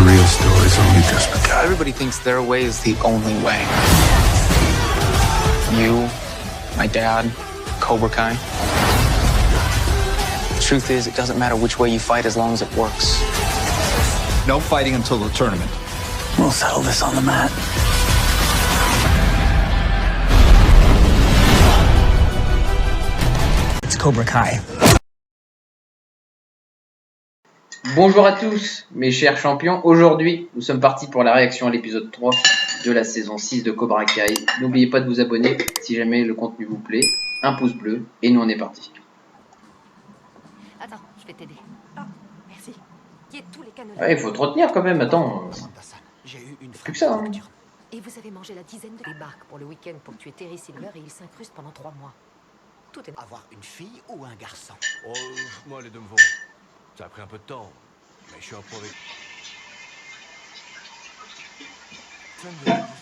real story's only just begun. Everybody thinks their way is the only way. You, my dad, Cobra Kai. The truth is, it doesn't matter which way you fight as long as it works. No fighting until the tournament. We'll settle this on the mat. It's Cobra Kai. Bonjour à tous, mes chers champions. Aujourd'hui, nous sommes partis pour la réaction à l'épisode 3 de la saison 6 de Cobra Kai. N'oubliez pas de vous abonner si jamais le contenu vous plaît. Un pouce bleu et nous on est parti. Attends, je vais t'aider. Ah, merci. Qui est tous les canons. Ouais, il faut te retenir quand même, attends. J'ai eu une Plus que ça, hein. Et vous avez mangé la dizaine de débarques pour le week-end pour tuer Terry Silver et il s'incruste pendant 3 mois. Tout est... Avoir une fille ou un garçon? Oh, moi les deux me vont. Ça a pris un peu de temps, mais je suis un pro avec...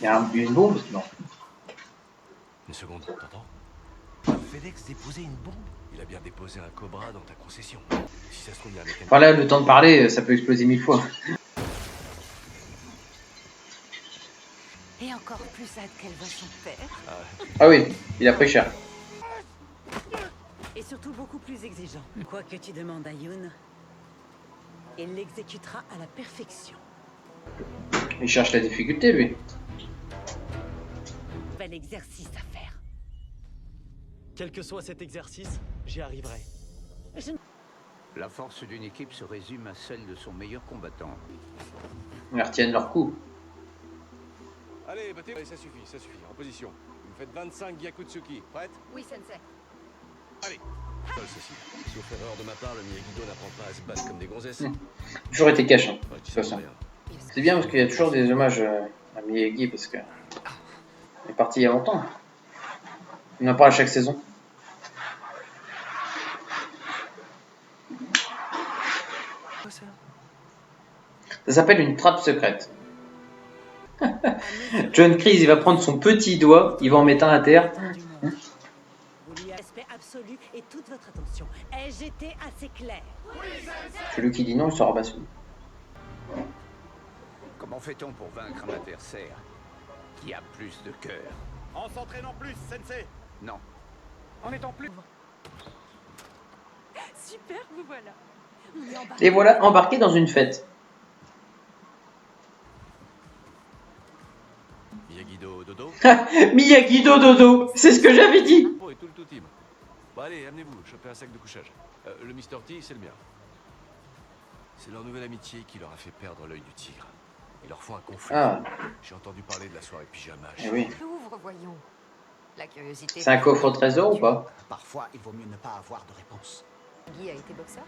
Il y a une bombe, non? Une seconde, t'entends? FedEx déposait une bombe. Il a bien déposé un Cobra dans ta concession. Si ça se trouve, il y a un mécanisme... Voilà, le temps de parler, ça peut exploser 1000 fois. Et encore plus hâte qu'elle voit son père. Ah oui, il a pris cher. Et surtout beaucoup plus exigeant. Quoi que tu demandes à Yoon, il l'exécutera à la perfection. Il cherche la difficulté, lui. Bel exercice à faire. Quel que soit cet exercice, j'y arriverai. La force d'une équipe se résume à celle de son meilleur combattant. Ils retiennent leur coup. Allez, battez, allez, ça suffit, en position. Vous me faites 25 Gyakutsuki, prête? Oui, sensei. Allez. Ceci. Sauf erreur de ma part, le Miyagi-Do n'apprend pas à se battre comme des gonzesses. Toujours été cash, hein, Ouais, de toute façon. rien. C'est bien parce qu'il y a toujours des hommages à Miyagi parce que il est parti il y a longtemps. On en parle à chaque saison. Ça s'appelle une trappe secrète. John Kreese, il va prendre son petit doigt, il va en mettre un à terre. Vous lui respect absolu et toute votre attention. Ai-je été assez clair? Celui qui dit non, il sera battu. Comment fait-on pour vaincre un adversaire qui a plus de cœur? En s'entraînant plus, sensei. Non. En étant plus... Super, vous voilà. On est embarqué. Et voilà, embarqué dans une fête. Miyagi-Do, dodo. Miyagi-Do dodo, c'est ce que j'avais dit. Oh, et tout le tout team. Bon, allez, amenez-vous, chopez un sac de couchage. Le Mr. T, c'est le mien. C'est leur nouvelle amitié qui leur a fait perdre l'œil du tigre. Il leur faut un conflit. Ah. J'ai entendu parler de la soirée pyjama. Eh oui. Ouvre, voyons. La curiosité... C'est un coffre au trésor ou pas? Parfois, il vaut mieux ne pas avoir de réponse. Guy a été boxeur?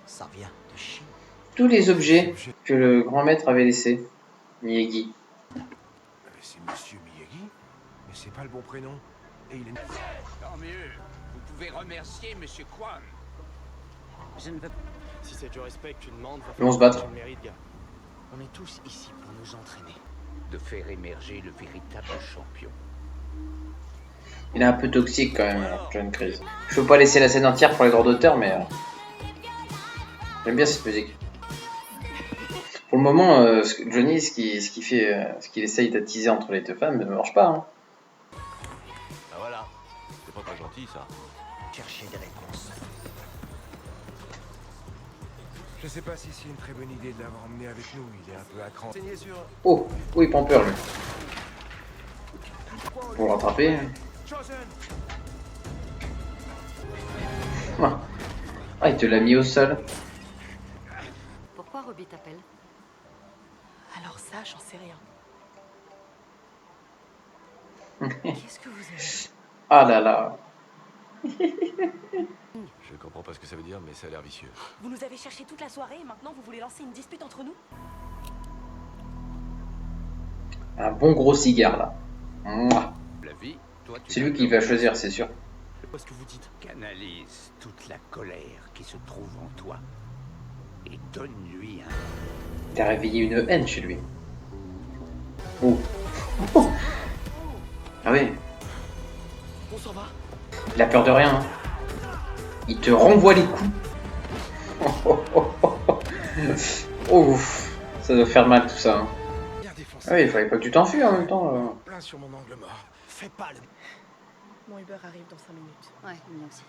Ça vient de Chine. Tous les objets que le grand maître avait laissés. Miyagi. C'est Monsieur Miyagi, mais c'est pas le bon prénom. Et il est... Tant mieux. Vous pouvez remercier Monsieur Kwan. Je ne veux Si c'est du respect que tu demandes, va Ils vont se falloir battre. que tu le mérites, gars. On est tous ici pour nous entraîner. De faire émerger le véritable champion. Il est un peu toxique quand même, John Kreese. Je peux pas laisser la scène entière pour les droits d'auteur, mais j'aime bien cette musique. Pour le moment, Johnny, ce qu'il essaye d'attiser entre les deux femmes, ne marche pas. Hein. Ah voilà. C'est pas très gentil, ça. Chercher des réponses. Je sais pas si c'est une très bonne idée de l'avoir emmené avec nous, il est un peu à cran. Saignez sur... Oh, oui, il prend peur, lui. Pour le rattraper. Ah, il te l'a mis au sol. Pourquoi Robbie t'appelle? Alors ça, j'en sais rien. Qu'est-ce que vous avez? Ah là là. Je comprends pas ce que ça veut dire, mais ça a l'air vicieux. Vous nous avez cherché toute la soirée et maintenant vous voulez lancer une dispute entre nous? Un bon gros cigare, là. Mouah. La vie, toi, tu C'est lui qui va choisir, c'est sûr. Qu'est-ce que vous dites? canalise toute la colère qui se trouve en toi et donne-lui un... T'as réveillé une haine chez lui. Oh. Oh. Ah oui. On s'en va. Il a peur de rien. Hein. Il te renvoie les coups. Ouf, ça doit faire mal tout ça. Hein. Bien défoncé. Ah oui, il fallait pas que tu t'enfuis en même temps. Plein sur mon angle mort. Fais pas le... Mon Uber arrive dans 5 minutes. Ouais, le mien aussi.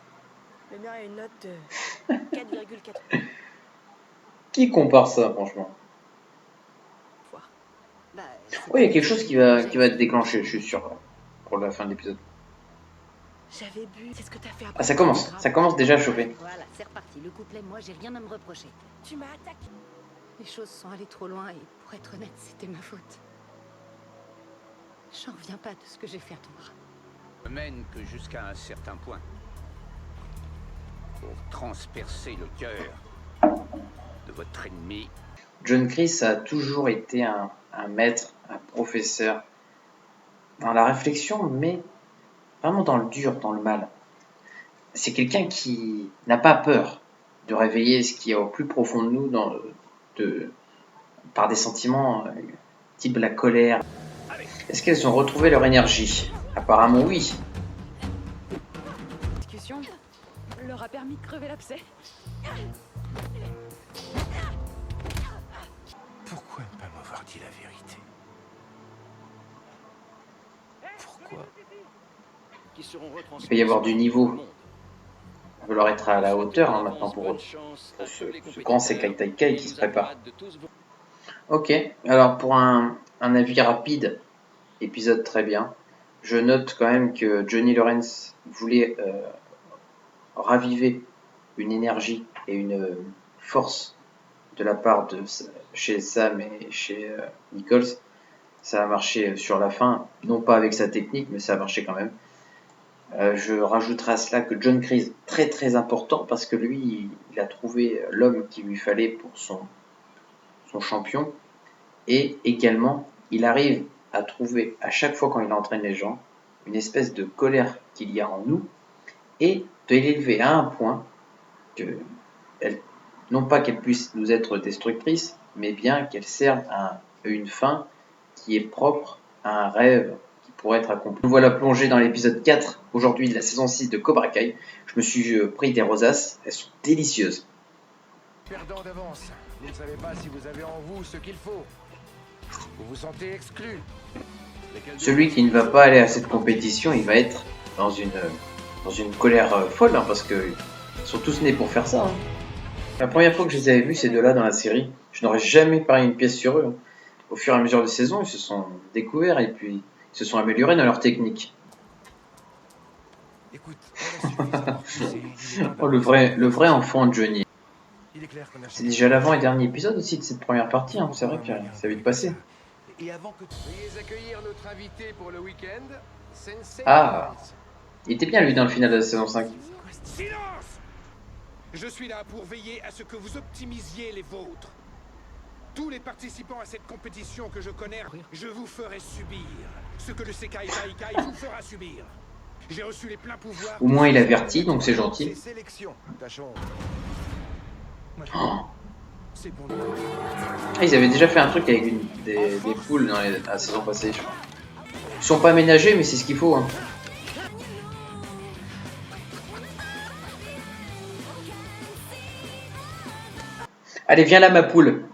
Le mien a une note de 4,4. Qui compare ça, franchement? Bah, Oui, il y a quelque chose qui va être déclenché, je suis sûr, pour la fin de l'épisode. j'avais bu. C'est ce que t'as fait après. Ah, ça commence déjà à chauffer. Voilà, c'est reparti. Le couplet, moi, j'ai rien à me reprocher. Tu m'as attaqué. Les choses sont allées trop loin et, pour être honnête, c'était ma faute. J'en reviens pas de ce que j'ai fait à ton bras. Ne mène que jusqu'à un certain point. Pour transpercer le cœur de votre ennemi. John Chris a toujours été un maître, un professeur, dans la réflexion, mais vraiment dans le dur, dans le mal. C'est quelqu'un qui n'a pas peur de réveiller ce qui est au plus profond de nous, par des sentiments type la colère. Est-ce qu'elles ont retrouvé leur énergie? Apparemment oui. Discussion leur a permis de crever l'abcès. Pourquoi ne pas m'avoir dit la vérité? Pourquoi? Qui seront Il retransmis va y avoir du niveau. dans le monde. Il va falloir être à la hauteur hein, maintenant pour ce grand Sekai Taikai qui se prépare. Ok, alors pour un avis rapide, épisode très bien. Je note quand même que Johnny Lawrence voulait raviver une énergie et une force de la part de chez Sam et chez Nichols. Ça a marché sur la fin, non pas avec sa technique, mais ça a marché quand même. Je rajouterai à cela que John Chris, très très important, parce que lui, il a trouvé l'homme qu'il lui fallait pour son champion. Et également, il arrive à trouver, à chaque fois quand il entraîne les gens, une espèce de colère qu'il y a en nous, et de l'élever à un point que, non pas qu'elle puisse nous être destructrice, mais bien qu'elle serve à une fin qui est propre à un rêve qui pourrait être accompli. Nous voilà plongés dans l'épisode 4, aujourd'hui de la saison 6 de Cobra Kai. Je me suis pris des rosaces, elles sont délicieuses. Perdant d'avance. Vous ne savez pas si vous avez en vous ce qu'il faut. Vous vous sentez exclu. Celui qui ne va pas aller à cette compétition, il va être dans une colère folle, hein, parce qu'ils sont tous nés pour faire ça. Hein. La première fois que je les avais vus, ces deux-là, dans la série, je n'aurais jamais parié une pièce sur eux. Hein. Au fur et à mesure des saisons, ils se sont découverts et puis ils se sont améliorés dans leur technique. Écoute, Oh, le vrai enfant de Johnny. C'est déjà l'avant et dernier épisode aussi de cette première partie, hein. C'est vrai que ça va vite passer. Et avant que veuillez accueillir notre invité pour le week-end, Sensei. Ah, il était bien lui dans le final de la saison 5. Silence! Je suis là pour veiller à ce que vous optimisiez les vôtres. Tous les participants à cette compétition que je connais, je vous ferai subir ce que le Sekai Taikai vous fera subir. J'ai reçu les pleins pouvoirs. Au moins il avertit, donc c'est gentil. Oh. Ah, ils avaient déjà fait un truc avec des poules dans la saison passée, je crois. Ils sont pas aménagés, mais c'est ce qu'il faut. Hein. Allez, viens là, ma poule.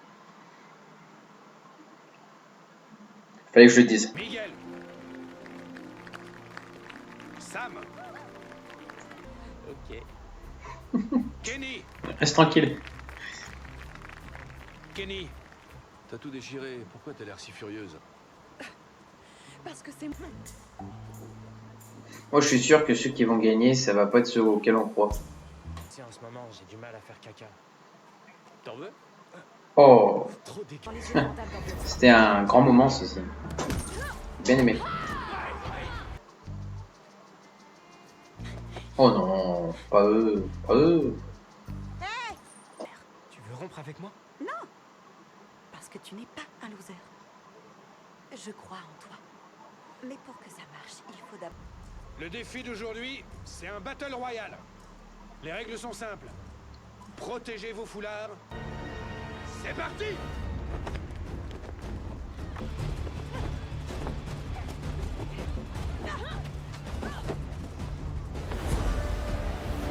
Fallait que je le dise. Miguel. Sam. Ok. Kenny. Reste tranquille. Kenny. T'as tout déchiré, pourquoi t'as l'air si furieuse? Parce que c'est Moi, je suis sûr que ceux qui vont gagner, ça va pas être ceux auxquels on croit. Si en ce moment j'ai du mal à faire caca. T'en veux? Oh, Trop dégueu. c'était un grand moment, ceci. Bien aimé. Oh non, pas eux, pas eux. Tu veux rompre avec moi? Non, parce que tu n'es pas un loser. Je crois en toi. Mais pour que ça marche, il faut d'abord... Le défi d'aujourd'hui, c'est un battle royal. Les règles sont simples. Protégez vos foulards. C'est parti!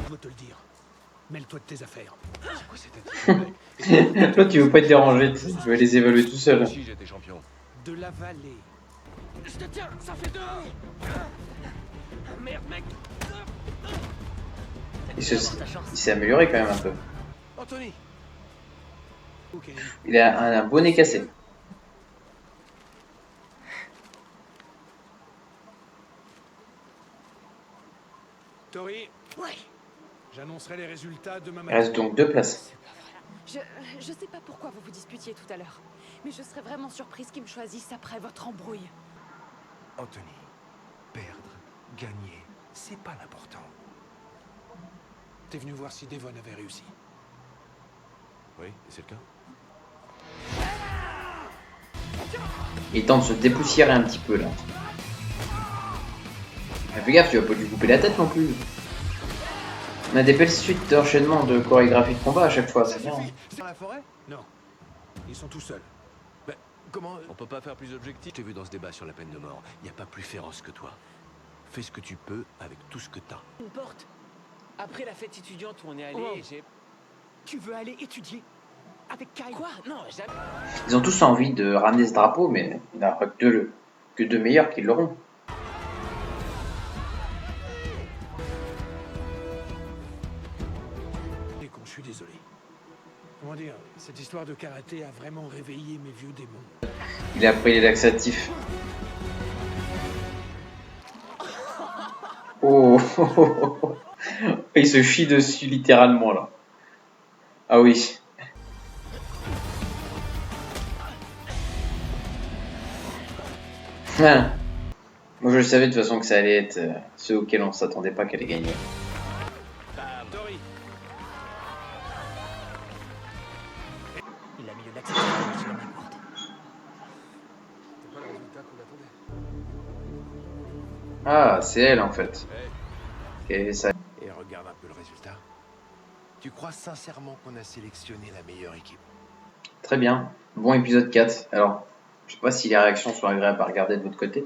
Je veux te le dire. Mêle-toi de tes affaires. C'est quoi cette attitude? Toi, tu veux pas être dérangé, tu veux les évaluer tout seul. Si j'étais champion. De la vallée. Je te tiens, ça fait 2. Merde, mec. Il s'est amélioré quand même un peu. Anthony. Ok. Il a un bonnet cassé. Tori, Ouais. j'annoncerai les résultats demain Il matin. reste donc 2 places. Je sais pas pourquoi vous vous disputiez tout à l'heure, mais je serais vraiment surprise qu'ils me choisissent après votre embrouille. Anthony, perdre, gagner, c'est pas l'important. T'es venu voir si Devon avait réussi. Oui, et c'est le cas. Il tente de se dépoussiérer un petit peu là. Mais fais gaffe, tu vas pas lui couper la tête non plus. On a des belles suites d'enchaînement de chorégraphie de combat à chaque fois, c'est bien. Dans la forêt? Non. Ils sont tout seuls. Ben, comment? On peut pas faire plus objectif. Je t'ai vu dans ce débat sur la peine de mort. Y a pas plus féroce que toi. Fais ce que tu peux avec tout ce que t'as. Une porte. Après la fête étudiante où on est allé, Oh. j'ai... Tu veux aller étudier? Avec Kyle? Quoi? Non, jamais. Ils ont tous envie de ramener ce drapeau, mais il n'y en a pas que deux meilleurs qui l'auront. Et con, je suis désolé. Comment dire, cette histoire de karaté a vraiment réveillé mes vieux démons. Il a pris les laxatifs. Oh, il se chie dessus littéralement là. Ah oui. Ah. Moi je le savais de toute façon que ça allait être ceux auxquels on s'attendait pas qu'elle allait gagner. Tori, Il a mis le laxatif sur la porte. C'était pas le résultat qu'on attendait. Ah, c'est elle en fait. Et ça. Et regarde un peu le résultat. Tu crois sincèrement qu'on a sélectionné la meilleure équipe? Très bien. Bon épisode 4. Alors, je sais pas si les réactions sont agréables à regarder de votre côté,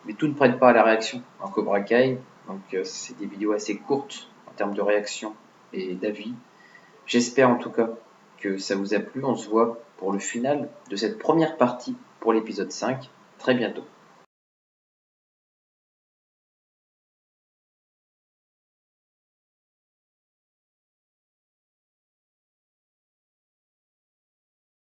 mais tout ne prête pas à la réaction en Cobra Kai. Donc c'est des vidéos assez courtes en termes de réaction et d'avis. J'espère en tout cas que ça vous a plu. On se voit pour le final de cette première partie pour l'épisode 5 très bientôt.